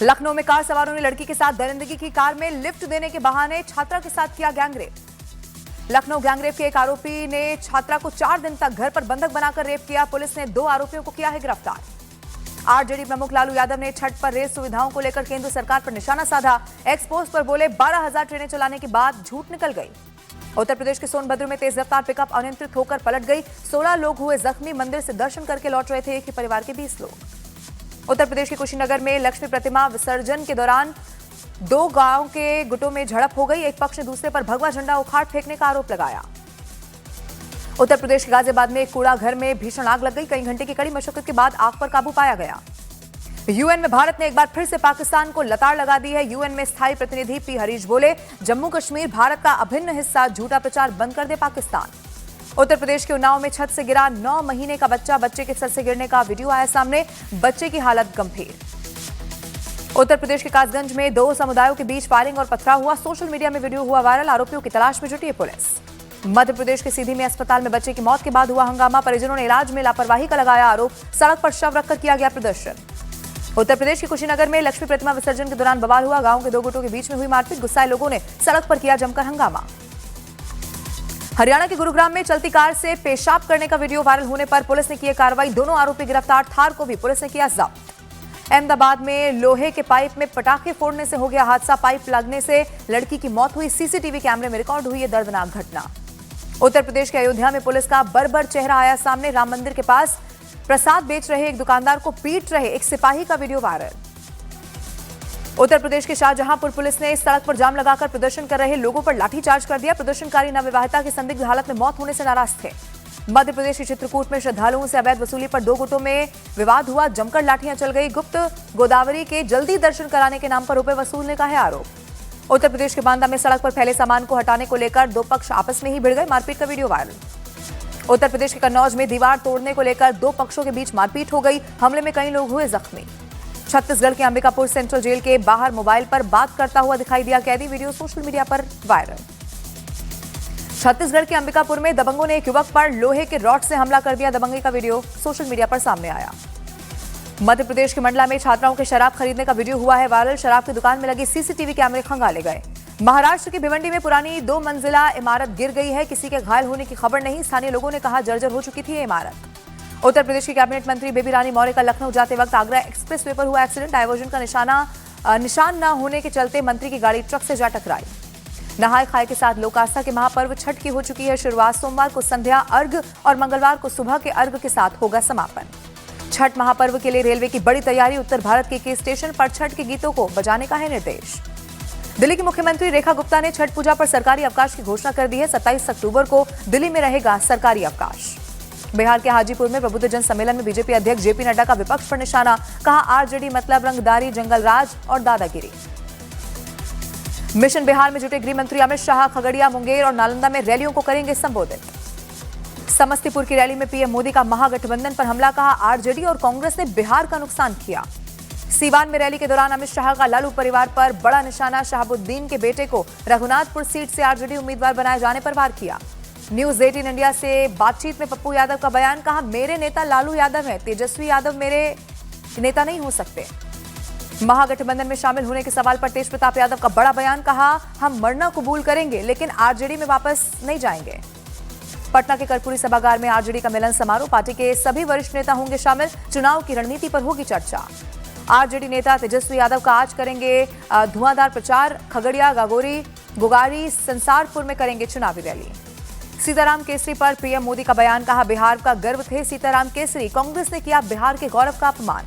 लखनऊ में कार सवारों ने लड़की के साथ दरिंदगी की। कार में लिफ्ट देने के बहाने छात्रा के साथ किया गैंगरेप। लखनऊ गैंगरेप के एक आरोपी ने छात्रा को 4 दिन तक घर पर बंधक बनाकर रेप किया। पुलिस ने 2 आरोपियों को किया है गिरफ्तार। आरजेडी प्रमुख लालू यादव ने छठ पर रेल सुविधाओं को लेकर केंद्र सरकार पर निशाना साधा। एक्सपोज पर बोले 12,000 ट्रेनें चलाने के बाद झूठ निकल गई। उत्तर प्रदेश के सोनभद्र में तेज रफ्तार पिकअप अनियंत्रित होकर पलट गई। 16 लोग हुए जख्मी। मंदिर से दर्शन करके लौट रहे थे एक ही परिवार के 20 लोग। उत्तर प्रदेश के कुशीनगर में लक्ष्मी प्रतिमा विसर्जन के दौरान 2 गांव के गुटों में झड़प हो गई। एक पक्ष ने दूसरे पर भगवा झंडा उखाड़ फेंकने का आरोप लगाया। उत्तर प्रदेश के गाजियाबाद में एक कूड़ा घर में भीषण आग लग गई। कई घंटे की कड़ी मशक्कत के बाद आग पर काबू पाया गया। यूएन में भारत ने एक बार फिर से पाकिस्तान को लताड़ लगा दी है। यूएन में स्थायी प्रतिनिधि पी हरीश बोले, जम्मू कश्मीर भारत का अभिन्न हिस्सा, झूठा प्रचार बंद कर दे पाकिस्तान। उत्तर प्रदेश के उन्नाव में छत से गिरा 9 महीने का बच्चा। बच्चे के सर से गिरने का वीडियो आया सामने। बच्चे की हालत गंभीर। उत्तर प्रदेश के कासगंज में 2 समुदायों के बीच फायरिंग और पथराव हुआ। सोशल मीडिया में वीडियो हुआ वायरल। आरोपियों की तलाश में जुटी है पुलिस। मध्य प्रदेश के सीधी में अस्पताल में बच्चे की मौत के बाद हुआ हंगामा। परिजनों ने इलाज में लापरवाही का लगाया आरोप। सड़क पर शव रखकर किया गया प्रदर्शन। उत्तर प्रदेश के कुशीनगर में लक्ष्मी प्रतिमा विसर्जन के दौरान बवाल हुआ। गांव के 2 गुटों के बीच में हुई मारपीट। गुस्साए लोगों ने सड़क पर किया जमकर हंगामा। हरियाणा के गुरुग्राम में चलती कार से पेशाब करने का वीडियो वायरल होने पर पुलिस ने की कार्रवाई। 2 आरोपी गिरफ्तार। थार को भी पुलिस ने किया जब्त। अहमदाबाद में लोहे के पाइप में पटाखे फोड़ने से हो गया हादसा। पाइप लगने से लड़की की मौत हुई। सीसीटीवी कैमरे में रिकॉर्ड हुई है दर्दनाक घटना। उत्तर प्रदेश के अयोध्या में पुलिस का बर्बर चेहरा आया सामने। राम मंदिर के पास प्रसाद बेच रहे एक दुकानदार को पीट रहे एक सिपाही का वीडियो वायरल। उत्तर प्रदेश के शाहजहांपुर पुलिस ने सड़क पर जाम लगाकर प्रदर्शन कर रहे लोगों पर लाठीचार्ज कर दिया। प्रदर्शनकारी नवविवाहिता की संदिग्ध हालत में मौत होने से नाराज थे। मध्य प्रदेश के चित्रकूट में श्रद्धालुओं से अवैध वसूली पर 2 गुटों में विवाद हुआ। जमकर लाठियां चल गई। गुप्त गोदावरी के जल्दी दर्शन कराने के नाम पर रुपए वसूलने का है आरोप। उत्तर प्रदेश के बांदा में सड़क पर फैले सामान को हटाने को लेकर 2 पक्ष आपस में ही भिड़ गए। मारपीट का वीडियो वायरल। उत्तर प्रदेश के कन्नौज में दीवार तोड़ने को लेकर 2 पक्षों के बीच मारपीट हो गई। हमले में कई लोग हुए जख्मी। छत्तीसगढ़ के अंबिकापुर सेंट्रल जेल के बाहर मोबाइल पर बात करता हुआ दिखाई दिया कैदी। वीडियो सोशल मीडिया पर वायरल। छत्तीसगढ़ के अंबिकापुर में दबंगों ने एक युवक पर लोहे के रॉड से हमला कर दिया। दबंगी का वीडियो सोशल मीडिया पर सामने आया। मध्य प्रदेश के मंडला में छात्राओं के शराब खरीदने का वीडियो हुआ है वायरल। शराब की दुकान में लगे सीसीटीवी कैमरे खंगाले गए। महाराष्ट्र की भिवंडी में पुरानी 2 मंजिला इमारत गिर गई है। किसी के घायल होने की खबर नहीं। स्थानीय लोगों ने कहा जर्जर हो चुकी थी ये इमारत। उत्तर प्रदेश की कैबिनेट मंत्री बेबी रानी मौर्य का लखनऊ जाते वक्त आगरा एक्सप्रेसवे पर हुआ एक्सीडेंट। डायवर्जन का निशान न होने के चलते मंत्री की गाड़ी ट्रक से जा टकराई। नहाय खाए के साथ लोक आस्था के महापर्व छठ की हो चुकी है शुरुआत। सोमवार को संध्या अर्घ और मंगलवार को सुबह के अर्घ के साथ होगा समापन। छठ महापर्व के लिए रेलवे की बड़ी तैयारी। उत्तर भारत के कई स्टेशन पर छठ के गीतों को बजाने का है निर्देश। दिल्ली की मुख्यमंत्री रेखा गुप्ता ने छठ पूजा पर सरकारी अवकाश की घोषणा कर दी है। 27 अक्टूबर को दिल्ली में रहेगा सरकारी अवकाश। बिहार के हाजीपुर में प्रबुद्धजन सम्मेलन में बीजेपी अध्यक्ष जेपी नड्डा का विपक्ष पर निशाना। कहा आरजेडी मतलब रंगदारी, जंगल राज और दादागिरी। मिशन बिहार में जुटे गृह मंत्री अमित शाह खगड़िया, मुंगेर और नालंदा में रैलियों को करेंगे संबोधित। समस्तीपुर की रैली में पीएम मोदी का महागठबंधन पर हमला। कहा आरजेडी और कांग्रेस ने बिहार का नुकसान किया। सीवान में रैली के दौरान अमित शाह का लालू परिवार पर बड़ा निशाना। शहाबुद्दीन के बेटे को रघुनाथपुर सीट से आरजेडी उम्मीदवार बनाए जाने पर वार किया। न्यूज 18 इंडिया से बातचीत में पप्पू यादव का बयान। कहा मेरे नेता लालू यादव हैं, तेजस्वी यादव मेरे नेता नहीं हो सकते। महागठबंधन में शामिल होने के सवाल पर तेज प्रताप यादव का बड़ा बयान। कहा हम मरना कबूल करेंगे लेकिन आरजेडी में वापस नहीं जाएंगे। पटना के कर्पूरी सभागार में आरजेडी का मिलन समारोह। पार्टी के सभी वरिष्ठ नेता होंगे शामिल। चुनाव की रणनीति पर होगी चर्चा। आरजेडी नेता तेजस्वी यादव का आज करेंगे धुआंधार प्रचार। खगड़िया, गोगारी, संसारपुर में करेंगे चुनावी रैली। सीताराम केसरी पर पीएम मोदी का बयान। कहा बिहार का गर्व थे सीताराम केसरी, कांग्रेस ने किया बिहार के गौरव का अपमान।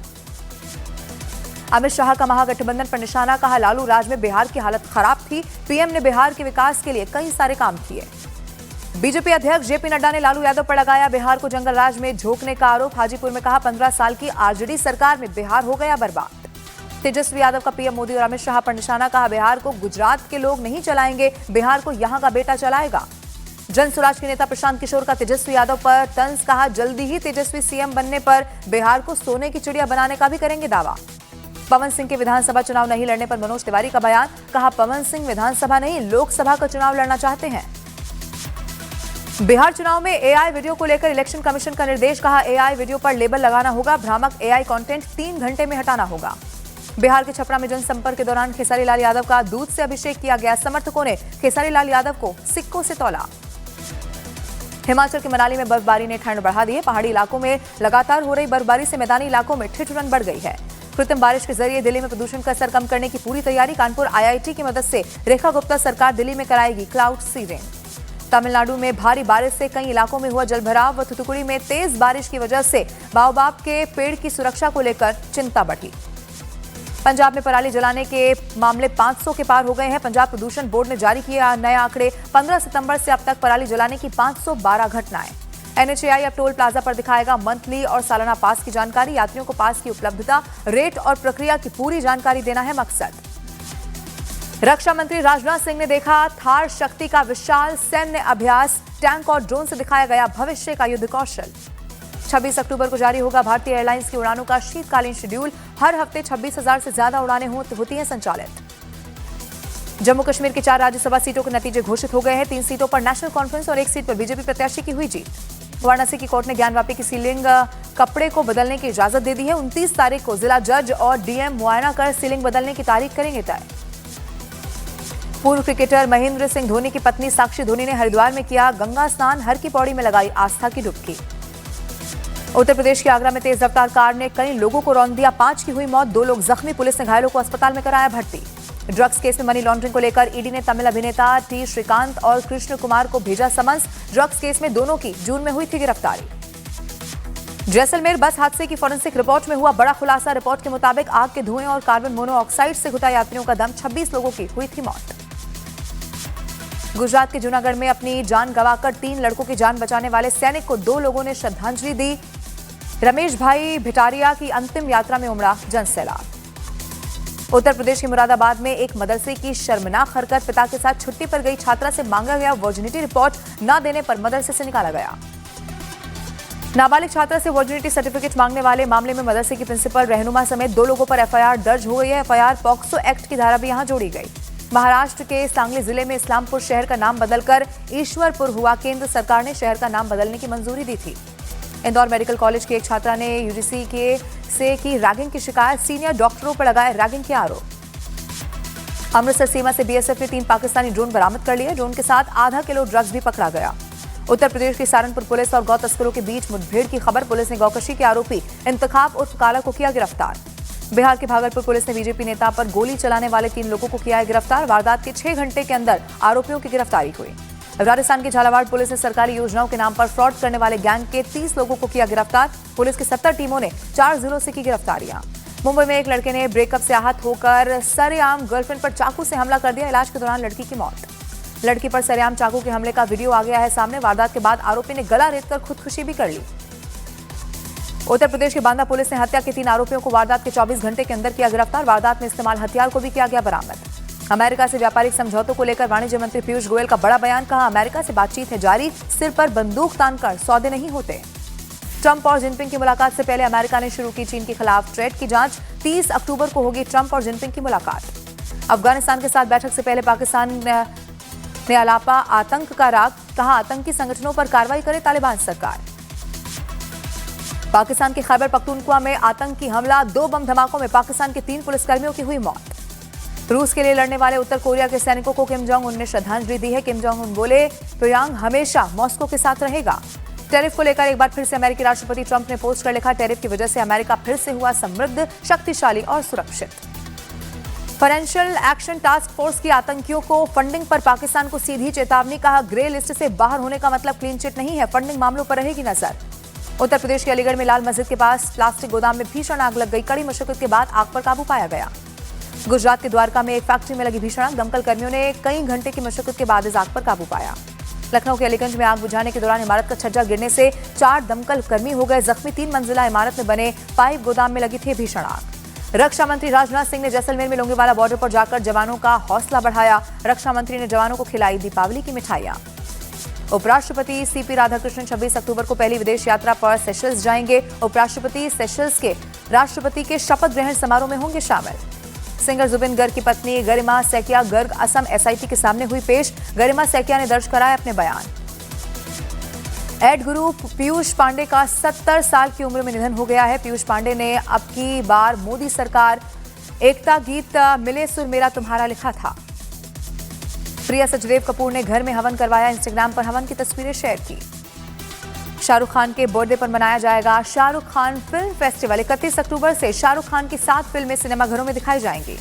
अमित शाह का महागठबंधन पर निशाना। कहा लालू राज में बिहार की हालत खराब थी, पीएम ने बिहार के विकास के लिए कई सारे काम किए। बीजेपी अध्यक्ष जेपी नड्डा ने लालू यादव पर लगाया बिहार को जंगल राज में झोंकने का आरोप। हाजीपुर में कहा 15 साल की आरजेडी सरकार में बिहार हो गया बर्बाद। तेजस्वी यादव का पीएम मोदी और अमित शाह पर निशाना। कहा बिहार को गुजरात के लोग नहीं चलाएंगे, बिहार को यहां का बेटा चलाएगा। जन स्वराज के नेता प्रशांत किशोर का तेजस्वी यादव पर तंज। कहा जल्दी ही तेजस्वी सीएम बनने पर बिहार को सोने की चिड़िया बनाने का भी करेंगे दावा। पवन सिंह के विधानसभा चुनाव नहीं लड़ने पर मनोज तिवारी का बयान। कहा पवन सिंह विधानसभा नहीं लोकसभा का चुनाव लड़ना चाहते हैं। बिहार चुनाव में एआई वीडियो को लेकर इलेक्शन कमीशन का निर्देश। कहा एआई वीडियो पर लेबल लगाना होगा। भ्रामक एआई कंटेंट 3 घंटे में हटाना होगा। बिहार के छपरा में जनसंपर्क के दौरान खेसारी लाल यादव का दूध से अभिषेक किया गया। समर्थकों ने खेसारी लाल यादव को सिक्कों से तौला। हिमाचल के मनाली में बर्फबारी ने ठंड बढ़ा दी है। पहाड़ी इलाकों में लगातार हो रही बर्फबारी से मैदानी इलाकों में ठिठुरन बढ़ गई है। कृत्रिम बारिश के जरिए दिल्ली में प्रदूषण का असर कम करने की पूरी तैयारी। कानपुर आईआईटी की मदद से रेखा गुप्ता सरकार दिल्ली में कराएगी क्लाउड सीडिंग। तमिलनाडु में भारी बारिश से कई इलाकों में हुआ जलभराव व थूथुकुड़ी में तेज बारिश की वजह से बाओबाब के पेड़ की सुरक्षा को लेकर चिंता बढ़ी। पंजाब में पराली जलाने के मामले 500 के पार हो गए हैं। पंजाब प्रदूषण बोर्ड ने जारी किया नए आंकड़े। 15 सितंबर से अब तक पराली जलाने की 512 घटनाएं। एनएचएआई अब टोल प्लाजा पर दिखाएगा मंथली और सालाना पास की जानकारी। यात्रियों को पास की उपलब्धता, रेट और प्रक्रिया की पूरी जानकारी देना है मकसद। रक्षा मंत्री राजनाथ सिंह ने देखा थार शक्ति का विशाल सैन्य अभ्यास। टैंक और ड्रोन से दिखाया गया भविष्य का युद्ध कौशल। 26 अक्टूबर को जारी होगा भारतीय एयरलाइंस की उड़ानों का शीतकालीन शेड्यूल। हर हफ्ते 26,000 से ज्यादा उड़ानें होती हैं संचालित। जम्मू कश्मीर की 4 राज्यसभा सीटों के नतीजे घोषित हो गए हैं। 3 सीटों पर नेशनल कॉन्फ्रेंस और 1 सीट पर बीजेपी प्रत्याशी की हुई जीत। वाराणसी की कोर्ट ने ज्ञानवापी की सीलिंग कपड़े को बदलने की इजाजत दे दी है। 29 तारीख को जिला जज और डीएम मुआयना कर सीलिंग बदलने की तारीख करेंगे तय। पूर्व क्रिकेटर महेंद्र सिंह धोनी की पत्नी साक्षी धोनी ने हरिद्वार में किया गंगा स्नान। हर की पौड़ी में लगाई आस्था की डुबकी। उत्तर प्रदेश के आगरा में तेज रफ्तार कार ने कई लोगों को रौंद दिया। 5 की हुई मौत, 2 लोग जख्मी। पुलिस ने घायलों को अस्पताल में कराया भर्ती। ड्रग्स केस में मनी लॉन्ड्रिंग को लेकर ईडी ने तमिल अभिनेता टी श्रीकांत और कृष्ण कुमार को भेजा समन्स। ड्रग्स केस में दोनों की जून में हुई थी गिरफ्तारी। जैसलमेर बस हादसे की फॉरेंसिक रिपोर्ट में हुआ बड़ा खुलासा। रिपोर्ट के मुताबिक आग के धुएं और कार्बन मोनोऑक्साइड से घुटा यात्रियों का दम। 26 लोगों की हुई थी मौत। गुजरात के जूनागढ़ में अपनी जान गंवाकर 3 लड़कों की जान बचाने वाले सैनिक को 2 लोगों ने श्रद्धांजलि दी। रमेश भाई भिटारिया की अंतिम यात्रा में उमड़ा जनसैलाब। उत्तर प्रदेश के मुरादाबाद में एक मदरसे की शर्मनाक हरकत। पिता के साथ छुट्टी पर गई छात्रा से मांगा गया वर्जिनिटी रिपोर्ट, न देने पर मदरसे से निकाला गया। नाबालिग छात्रा से वर्जिनिटी सर्टिफिकेट मांगने वाले मामले में मदरसे की प्रिंसिपल, रहनुमा समेत 2 लोगों पर एफआईआर दर्ज हो गई है। एफआईआर पॉक्सो एक्ट की धारा भी यहां जोड़ी गई। महाराष्ट्र के सांगली जिले में इस्लामपुर शहर का नाम बदलकर ईश्वरपुर हुआ। केंद्र सरकार ने शहर का नाम बदलने की मंजूरी दी थी। इंदौर मेडिकल कॉलेज की एक छात्रा ने यूजीसी से की रैगिंग की शिकायत। सीनियर डॉक्टरों पर लगाए रैगिंग के आरोप। अमृतसर सीमा से बीएसएफ ने 3 पाकिस्तानी ड्रोन बरामद कर लिए। ड्रोन के साथ आधा किलो ड्रग्स भी पकड़ा गया। उत्तर प्रदेश की सहारनपुर पुलिस और गौ तस्करों के बीच मुठभेड़ की खबर। पुलिस ने गौकशी के आरोपी इंतखाब उर्फ काला को किया गिरफ्तार। बिहार के भागलपुर पुलिस ने बीजेपी नेता पर गोली चलाने वाले 3 लोगों को किया गिरफ्तार। वारदात के 6 घंटे के अंदर आरोपियों की गिरफ्तारी हुई। राजस्थान की झालावाड़ पुलिस ने सरकारी योजनाओं के नाम पर फ्रॉड करने वाले गैंग के 30 लोगों को किया गिरफ्तार। पुलिस की 70 टीमों ने 4 जिलों से की गिरफ्तारियां। मुंबई में एक लड़के ने ब्रेकअप से आहत होकर सरेआम गर्लफ्रेंड पर चाकू से हमला कर दिया। इलाज के दौरान लड़की की मौत। लड़की पर सरेआम चाकू के हमले का वीडियो आ गया है सामने। वारदात के बाद आरोपी ने गला रेतकर खुदकुशी भी कर ली। उत्तर प्रदेश की बांदा पुलिस ने हत्या के 3 आरोपियों को वारदात के 24 घंटे के अंदर किया गिरफ्तार। वारदात में इस्तेमाल हथियार को भी किया गया बरामद। अमेरिका से व्यापारिक समझौतों को लेकर वाणिज्य मंत्री पीयूष गोयल का बड़ा बयान। कहा, अमेरिका से बातचीत है जारी, सिर पर बंदूक तानकर सौदे नहीं होते। ट्रंप और जिनपिंग की मुलाकात से पहले अमेरिका ने शुरू की चीन के खिलाफ ट्रेड की जांच। 30 अक्टूबर को होगी ट्रंप और जिनपिंग की मुलाकात। अफगानिस्तान के साथ बैठक से पहले पाकिस्तान ने अलापा आतंक का राग। कहा, आतंकी संगठनों पर कार्रवाई करे तालिबान सरकार। पाकिस्तान के खैबर पख्तूनख्वा में आतंकी हमला। 2 बम धमाकों में पाकिस्तान के 3 पुलिसकर्मियों की हुई मौत। रूस के लिए लड़ने वाले उत्तर कोरिया के सैनिकों को किम जोंग उन ने श्रद्धांजलि दी है। किम जोंग उन बोले, प्योंगयांग हमेशा मॉस्को के साथ रहेगा। टैरिफ को लेकर एक बार फिर से अमेरिकी राष्ट्रपति ट्रंप ने पोस्ट कर लिखा, टैरिफ की वजह से अमेरिका फिर से हुआ समृद्ध, शक्तिशाली और सुरक्षित। फाइनेंशियल एक्शन टास्क फोर्स की आतंकियों को फंडिंग पर पाकिस्तान को सीधी चेतावनी। कहा, ग्रे लिस्ट से बाहर होने का मतलब क्लीन चिट नहीं है, फंडिंग मामलों पर रहेगी नजर। उत्तर प्रदेश के अलीगढ़ में लाल मस्जिद के पास प्लास्टिक गोदाम में भीषण आग लग गई। कड़ी मशक्कत के बाद आग पर काबू पाया गया। गुजरात के द्वारका में एक फैक्ट्री में लगी भीषण आग। दमकल कर्मियों ने कई घंटे की मशक्कत के बाद इस आग पर काबू पाया। लखनऊ के अलीगंज में आग बुझाने के दौरान इमारत का छज्जा गिरने से 4 दमकल कर्मी हो गए जख्मी। 3 मंजिला इमारत में बने पाइप गोदाम में लगी थी भीषण आग। रक्षा मंत्री राजनाथ सिंह ने जैसलमेर में लोंगेवाला बॉर्डर पर जाकर जवानों का हौसला बढ़ाया। रक्षा मंत्री ने जवानों को खिलाई दीपावली की मिठाइयां। उपराष्ट्रपति सीपी राधाकृष्णन 26 अक्टूबर को पहली विदेश यात्रा पर सेशल्स जाएंगे। उपराष्ट्रपति सेशल्स के राष्ट्रपति के शपथ ग्रहण समारोह में होंगे शामिल। सिंगर जुबिन गर्ग की पत्नी गरिमा सैकिया गर्ग असम एसआईटी के सामने हुई पेश। गरिमा सैकिया ने दर्ज कराया अपने बयान। एड गुरु पीयूष पांडे का 70 साल की उम्र में निधन हो गया है। पीयूष पांडे ने अब की बार मोदी सरकार एकता गीत मिले सुर मेरा तुम्हारा लिखा था। प्रिया सचदेव कपूर ने घर में हवन करवाया, इंस्टाग्राम पर हवन की तस्वीरें शेयर की। शाहरुख खान के बर्थडे पर मनाया जाएगा शाहरुख खान फिल्म फेस्टिवल। 31 अक्टूबर से शाहरुख खान की 7 फिल्में सिनेमाघरों में दिखाई जाएंगी।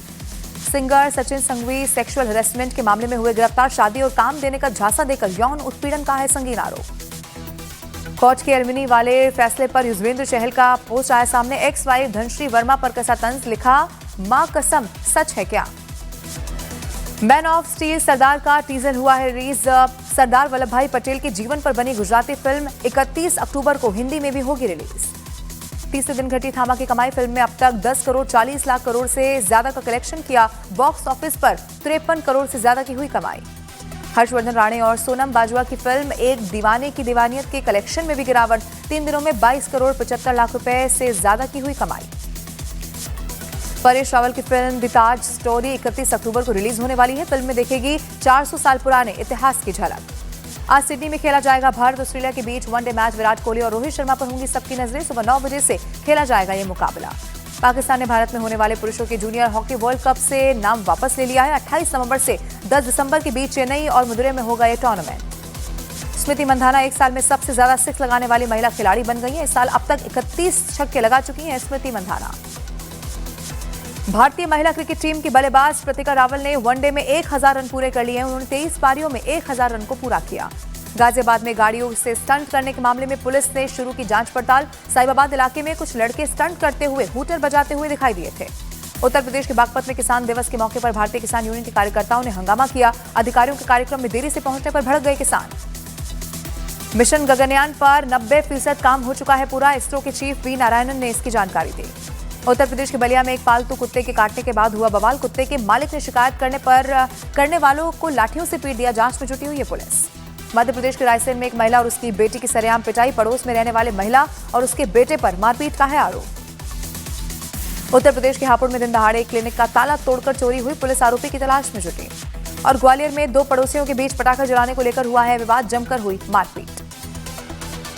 Singer Sachin Sanghvi sexual harassment के मामले में हुए गिरफ्तार, शादी और काम देने का झांसा देकर यौन उत्पीड़न का है संगीन आरोप। कोर्ट के एलिमनी वाले फैसले पर युजवेंद्र चहल का पोस्ट आया सामने। एक्स वाइफ धनश्री वर्मा पर कसा तंज, लिखा मां कसम सच है क्या। मैन ऑफ स्टील सरदार का टीजर हुआ है रिलीज। सरदार वल्लभ भाई पटेल के जीवन पर बनी गुजराती फिल्म 31 अक्टूबर को हिंदी में भी होगी रिलीज। तीसरे दिन घटी थामा की कमाई। फिल्म में अब तक 10 करोड़ 40 लाख करोड़ से ज्यादा का कलेक्शन किया। बॉक्स ऑफिस पर 53 करोड़ से ज्यादा की हुई कमाई। हर्षवर्धन राणे और सोनम बाजवा की फिल्म एक दीवाने की दीवानियत के कलेक्शन में भी गिरावट। 3 दिनों में 22 करोड़ 75 लाख रुपए से ज्यादा की हुई कमाई। परेश रावल की फिल्म द ताज स्टोरी 31 अक्टूबर को रिलीज होने वाली है। फिल्म में देखेगी 400 साल पुराने इतिहास की झलक। आज सिडनी में खेला जाएगा भारत और ऑस्ट्रेलिया के बीच वनडे मैच। विराट कोहली और रोहित शर्मा पर होंगी सबकी नजरें। सुबह 9 बजे से खेला जाएगा ये मुकाबला। पाकिस्तान ने भारत में होने वाले पुरुषों के जूनियर हॉकी वर्ल्ड कप से नाम वापस ले लिया है। 28 नवंबर से 10 दिसंबर के बीच चेन्नई और मदुरै में होगा ये टूर्नामेंट। स्मृति मंधाना 1 साल में सबसे ज्यादा 6 लगाने वाली महिला खिलाड़ी बन गई है। इस साल अब तक 31 छक्के लगा चुकी हैं स्मृति मंधाना। भारतीय महिला क्रिकेट टीम की बल्लेबाज प्रतिका रावल ने वनडे में 1000 रन पूरे कर लिए हैं। उन्होंने 23 पारियों में 1000 रन को पूरा किया। गाजियाबाद में गाड़ियों से स्टंट करने के मामले में पुलिस ने शुरू की जांच पड़ताल। साहिबाबाद इलाके में कुछ लड़के स्टंट करते हुए हूटर बजाते हुए दिखाई दिए थे। उत्तर प्रदेश के बागपत में किसान दिवस के मौके पर भारतीय किसान यूनियन के कार्यकर्ताओं ने हंगामा किया। अधिकारियों के कार्यक्रम में देरी से पहुंचने पर भड़क गए किसान। मिशन गगनयान पर 90% काम हो चुका है पूरा। इसरो के चीफ वी नारायणन ने इसकी जानकारी दी। उत्तर प्रदेश के बलिया में एक पालतू कुत्ते के काटने के बाद हुआ बवाल। कुत्ते के मालिक ने शिकायत करने वालों को लाठियों से पीट दिया। जांच में जुटी हुई है पुलिस। मध्य प्रदेश के रायसेन में एक महिला और उसकी बेटी की सरेआम पिटाई। पड़ोस में रहने वाले महिला और उसके बेटे पर मारपीट का है आरोप। उत्तर प्रदेश के हापुड़ में दिन दहाड़े एक क्लिनिक का ताला तोड़कर चोरी हुई। पुलिस आरोपी की तलाश में जुटी। और ग्वालियर में 2 पड़ोसियों के बीच पटाखा जलाने को लेकर हुआ है विवाद, जमकर हुई मारपीट।